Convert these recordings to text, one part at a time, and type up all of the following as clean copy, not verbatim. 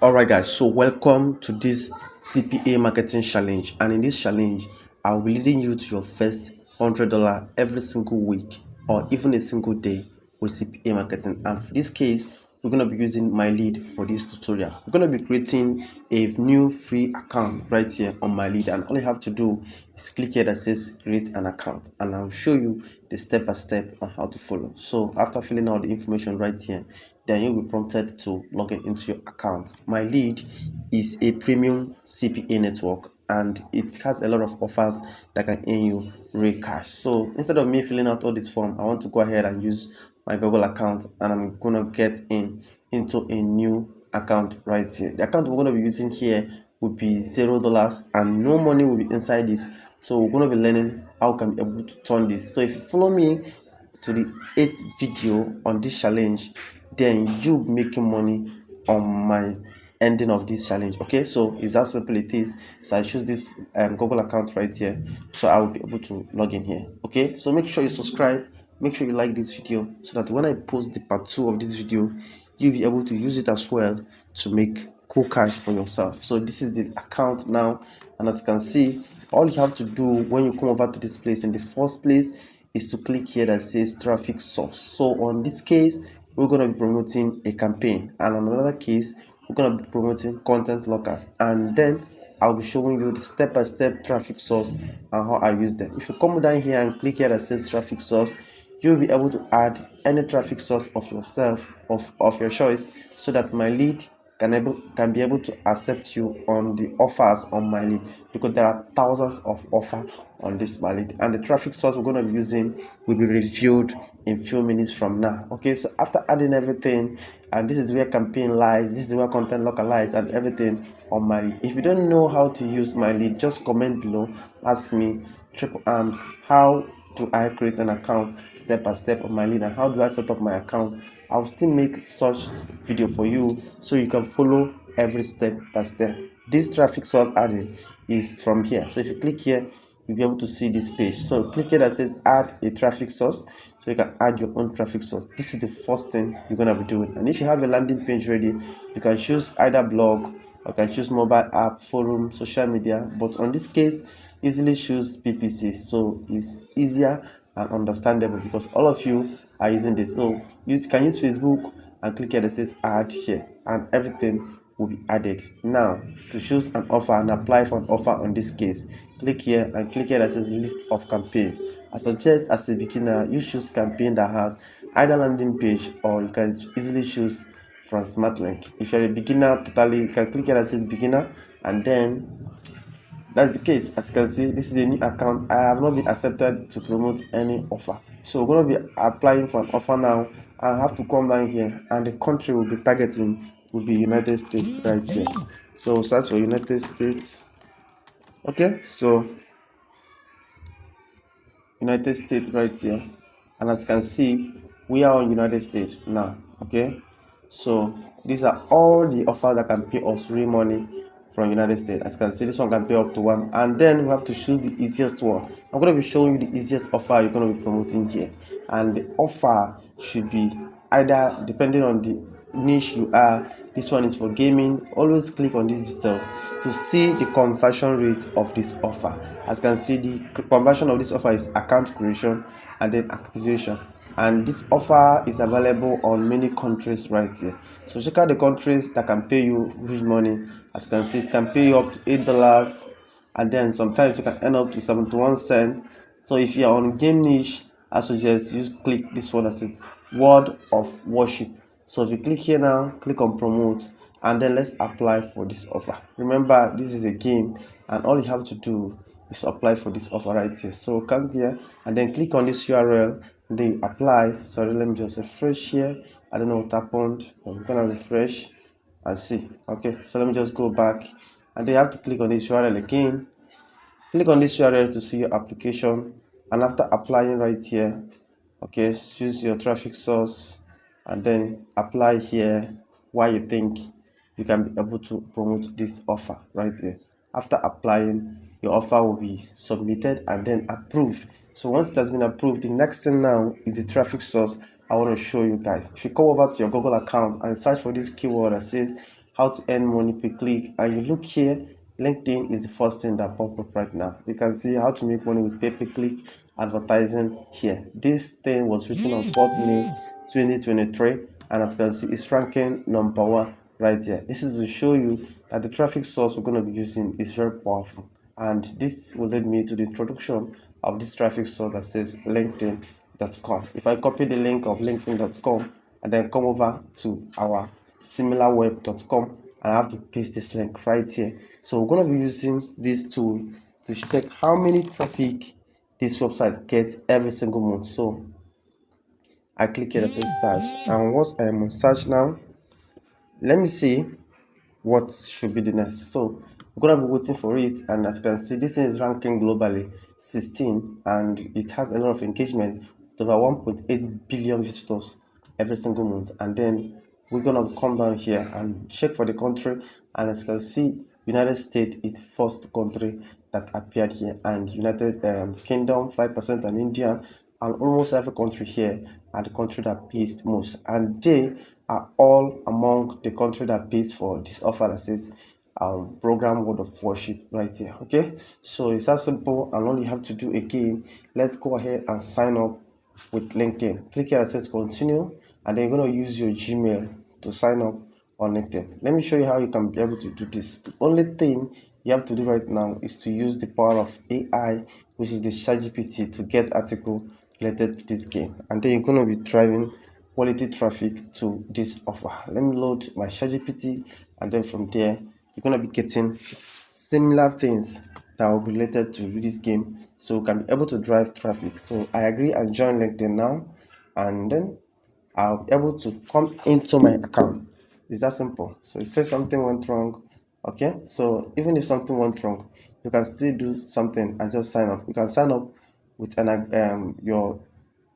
Alright guys, so welcome to this CPA marketing challenge, and in this challenge I will be leading you to your first $100 every single week or even a single day with CPA marketing. And for this case, we're going to be using my lead for this tutorial. We're going to be creating a new free account right here on my lead, and all you have to do is click here that says create an account, and I'll show you the step-by-step on how to follow. So after filling out the information right here, then you'll be prompted to log in into your account. My lead is a premium CPA network, and it has a lot of offers that can earn you real cash. So instead of me filling out all this form, I want to go ahead and use my Google account, and I'm gonna get into a new account right here. The account we're gonna be using here will be $0 and no money will be inside it. So we're gonna be learning how we can be able to turn this. So if you follow me to the 8th video on this challenge, then you'll be making money on my ending of this challenge. Okay, so it's how simple it is. So I choose this Google account right here, so I will be able to log in here. Okay, so make sure you subscribe, make sure you like this video, so that when I post the part 2 of this video, you'll be able to use it as well to make cool cash for yourself. So this is the account now, and as you can see, all you have to do when you come over to this place in the first place is to click here that says traffic source. So on this case, we're going to be promoting a campaign, and on another case we're going to be promoting content lockers, and then I'll be showing you the step-by-step traffic source and how I use them. If you come down here and click here that says traffic source, you'll be able to add any traffic source of yourself, of your choice, so that my lead can be able to accept you on the offers on my lead, because there are thousands of offers on this my lead, and the traffic source we're going to be using will be reviewed in few minutes from now. Okay, so after adding everything, and this is where campaign lies, this is where content locker lies, and everything on my lead. If you don't know how to use my lead, just comment below, ask me triple arms how do I create an account step by step on my lead, and how do I set up my account. I'll still make such video for you so you can follow every step by step. This traffic source added is from here, so if you click here, you'll be able to see this page. So click here that says add a traffic source, so you can add your own traffic source. This is the first thing you're gonna be doing, and if you have a landing page ready, you can choose either blog, or you can choose mobile app, forum, social media, but on this case, easily choose PPC, so it's easier and understandable because all of you are using this. So you can use Facebook and click here that says add here, and everything will be added. Now to choose an offer and apply for an offer on this case, click here and click here that says list of campaigns. I suggest as a beginner you choose campaign that has either landing page, or you can easily choose from smart link. If you're a beginner totally, you can click here that says beginner, and then that's the case. As you can see, this is a new account. I have not been accepted to promote any offer, so we're going to be applying for an offer now. I have to come down here, and the country we'll be targeting will be United States right here. So search for United States. Okay, so United States right here, and as you can see, we are on United States now. Okay, so these are all the offers that can pay us real money from United States. As you can see, this one can pay up to 1, and then we have to choose the easiest one. I'm going to be showing you the easiest offer you're going to be promoting here, and the offer should be either, depending on the niche you are. This one is for gaming. Always click on these details to see the conversion rate of this offer. As you can see, the conversion of this offer is account creation and then activation, and this offer is available on many countries right here. So check out the countries that can pay you huge money. As you can see, it can pay you up to $8, and then sometimes you can earn up to 71 cents. So if you're on game niche, I suggest you click this one that says word of worship. So if you click here now, click on promote, and then let's apply for this offer. Remember, this is a game, and all you have to do is apply for this offer right here. So come here and then click on this URL, and then you apply. Sorry, let me just refresh here. I don't know what happened. I'm gonna refresh and see. Okay, so let me just go back, and then you have to click on this URL again. Click on this URL to see your application, and after applying right here, okay, choose your traffic source and then apply here why you think you can be able to promote this offer right here. After applying, your offer will be submitted and then approved. So once it has been approved, the next thing now is the traffic source I want to show you guys. If you come over to your Google account and search for this keyword that says how to earn money per click, and you look here, LinkedIn is the first thing that pop up right now. You can see how to make money with pay per click advertising here. This thing was written on 4th May 2023, and as you can see, it's ranking number 1 right here. This is to show you that the traffic source we're going to be using is very powerful, and this will lead me to the introduction of this traffic source that says linkedin.com. If I copy the link of linkedin.com and then come over to our similarweb.com, and I have to paste this link right here. So we're going to be using this tool to check how many traffic this website gets every single month. So I click here that says search, and once I'm on search now, let me see what should be the next. So we're gonna be waiting for it, and as you can see, this is ranking globally 16, and it has a lot of engagement with over 1.8 billion visitors every single month. And then we're gonna come down here and check for the country, and as you can see, United States is the first country that appeared here, and United Kingdom 5%, and India, and almost every country here are the country that pays most, and they are all among the country that pays for this offer that says program word of worship right here. Okay, so it's that simple, and all you have to do again, let's go ahead and sign up with LinkedIn. Click here that says continue, and then you're going to use your Gmail to sign up on LinkedIn. Let me show you how you can be able to do this. The only thing you have to do right now is to use the power of AI, which is the ChatGPT, to get article related to this game, and then you're going to be driving quality traffic to this offer. Let me load my ChatGPT, and then from there you're going to be getting similar things that will be related to this game, so you can be able to drive traffic. So I agree and join LinkedIn now, and then I'll be able to come into my account. It's that simple. So it says something went wrong. Okay, so even if something went wrong, you can still do something and just sign up. You can sign up with your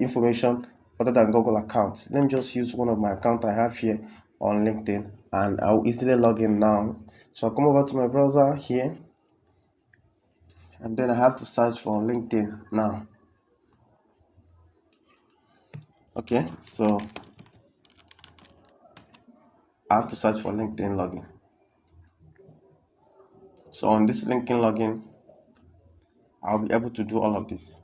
information other than Google account. Let me just use one of my account I have here on LinkedIn, and I'll easily log in now. So I'll come over to my browser here, and then I have to search for LinkedIn now. Okay, so I have to search for LinkedIn login. So on this LinkedIn login, I'll be able to do all of this.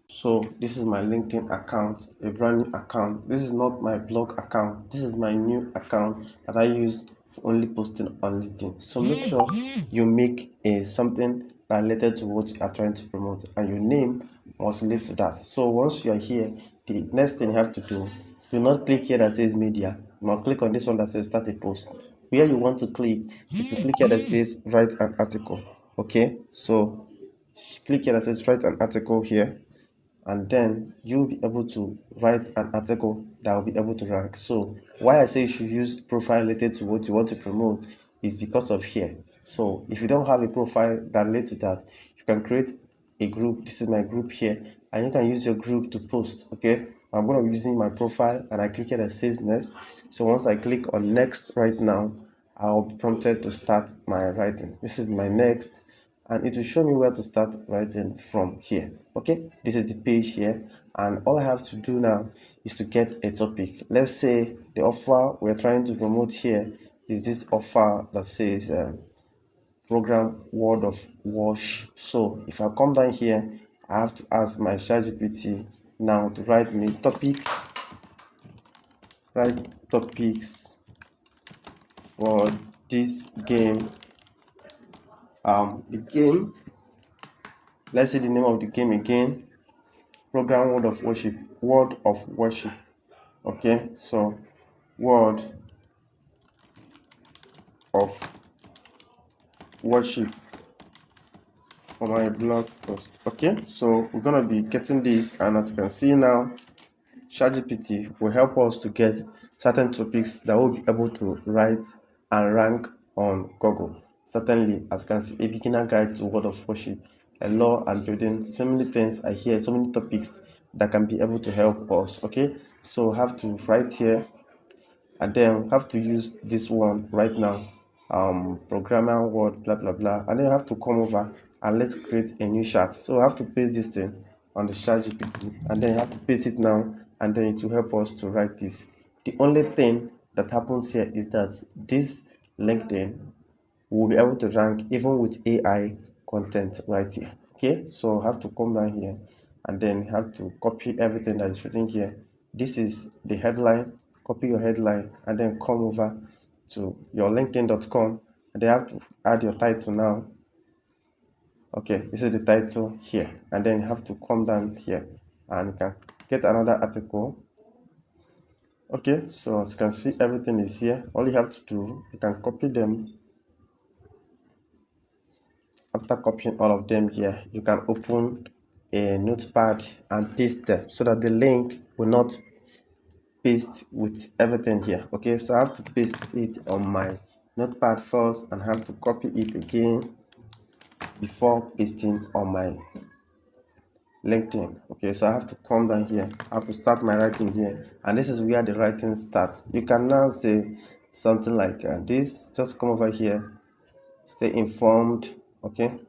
So this is my LinkedIn account, a brand new account. This is not my blog account. This is my new account that I use for only posting on LinkedIn. So make sure you make something related to what you are trying to promote, and your name must relate to that. So once you are here, the next thing you have to do not click here that says media. Now click on this one that says start a post. Where you want to click is to click here that says write an article. Okay, so click here that says write an article here, and then you'll be able to write an article that will be able to rank. So why I say you should use profile related to what you want to promote is because of here. So if you don't have a profile that relates to that, you can create a group. This is my group here, and you can use your group to post. Okay, I'm going to be using my profile, and I click here that says next. So once I click on next right now, I'll be prompted to start my writing. This is my next, and it will show me where to start writing from here. Okay, this is the page here, and all I have to do now is to get a topic. Let's say the offer we're trying to promote here is this offer that says program word of wash. So if I come down here, I have to ask my ChatGPT now to write me write topics for this game. The game, let's say the name of the game again, program word of worship. Okay, so word of worship for my blog post. Okay, so we're gonna be getting this, and as you can see now, ChatGPT will help us to get certain topics that we'll be able to write and rank on Google. Certainly, as you can see, a beginner guide to word of worship, a law and building, so many things I hear, so many topics that can be able to help us. Okay, so have to write here, and then have to use this one right now, programmer word blah blah blah, and then you have to come over and let's create a new chart. So I have to paste this thing on the chat GPT, and then you have to paste it now, and then it will help us to write this. The only thing that happens here is that this LinkedIn, we'll be able to rank even with AI content right here. Okay, so I have to come down here and then have to copy everything that is written here. This is the headline. Copy your headline and then come over to your linkedin.com and they have to add your title now. Okay, this is the title here, and then you have to come down here and you can get another article. Okay, so as you can see, everything is here. All you have to do, you can copy them. After copying all of them here, you can open a notepad and paste them so that the link will not paste with everything here. Okay, so I have to paste it on my notepad first and have to copy it again before pasting on my LinkedIn. Okay, so I have to come down here. I have to start my writing here, and this is where the writing starts. You can now say something like this. Just come over here, stay informed. Okay,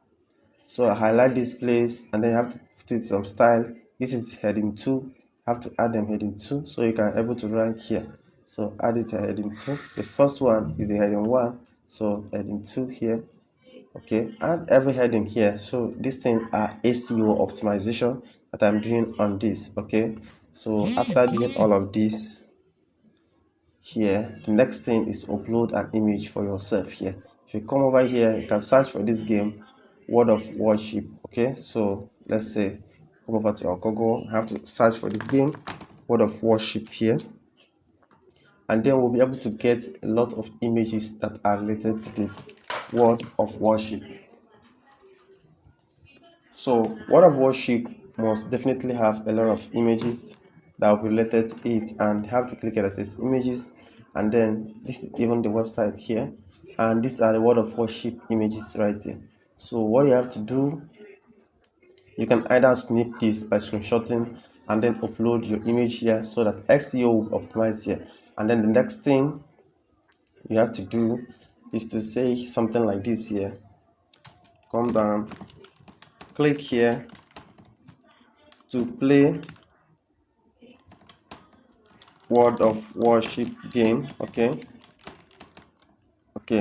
so I highlight this place and then you have to put it some style. This is heading 2. Have to add them heading 2 so you can able to rank here. So add it to heading 2. The first one is the heading 1, so heading 2 here. Okay, add every heading here. So this thing are SEO optimization that I'm doing on this. Okay, so after doing all of this here, the next thing is upload an image for yourself here. If you come over here, you can search for this game, Word of Worship. Okay, so let's say come over to our Google, have to search for this game, Word of Worship here, and then we'll be able to get a lot of images that are related to this Word of Worship. So Word of Worship must definitely have a lot of images that will be related to it, and have to click it that says images, and then this is even the website here, and these are the Word of Worship images right here. So what you have to do, you can either snip this by screenshotting and then upload your image here so that SEO will optimize here. And then the next thing you have to do is to say something like this here. Come down, click here to play Word of Worship game. Okay,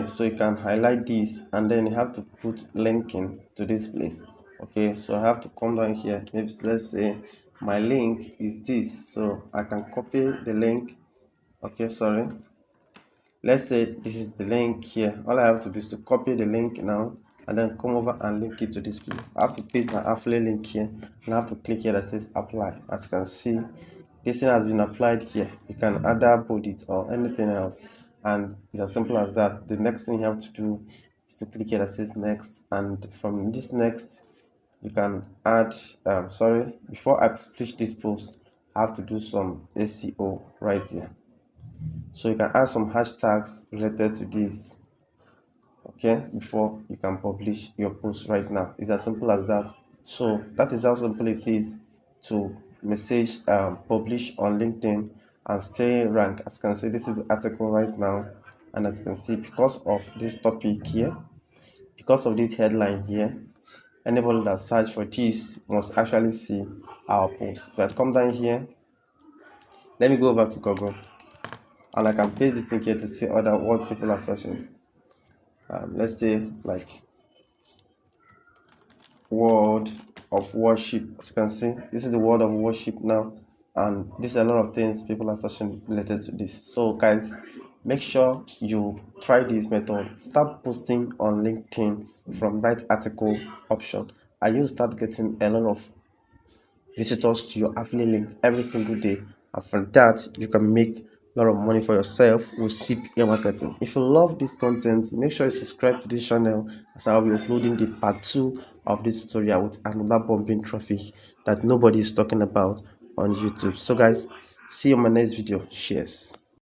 so you can highlight this and then you have to put linking to this place. Okay, so I have to come down here. Maybe let's say my link is this, so I can copy the link. Okay, sorry, let's say this is the link here. All I have to do is to copy the link now and then come over and link it to this place. I have to paste my affiliate link here and I have to click here that says apply. As you can see, this thing has been applied here. You can either put it or anything else, and it's as simple as that. The next thing you have to do is to click here that says next, and from this next you can add sorry, before I publish this post I have to do some SEO right here. So you can add some hashtags related to this, okay, before you can publish your post right now. It's as simple as that. So that is how simple it is to message publish on LinkedIn and stay ranked. As you can see, this is the article right now, and as you can see, because of this topic here, because of this headline here, anybody that search for this must actually see our post. So I come down here, let me go over to Google and I can paste this in here to see other what people are searching. Let's say like Word of Worship. As you can see, this is the Word of Worship now, and there's a lot of things people are searching related to this. So guys, make sure you try this method. Start posting on LinkedIn from write article option, and you'll start getting a lot of visitors to your affiliate link every single day, and from that you can make a lot of money for yourself with CPA marketing. If you love this content, make sure you subscribe to this channel, as I'll be uploading the part 2 of this tutorial with another bumping traffic that nobody is talking about on YouTube. So guys, see you in my next video. Cheers.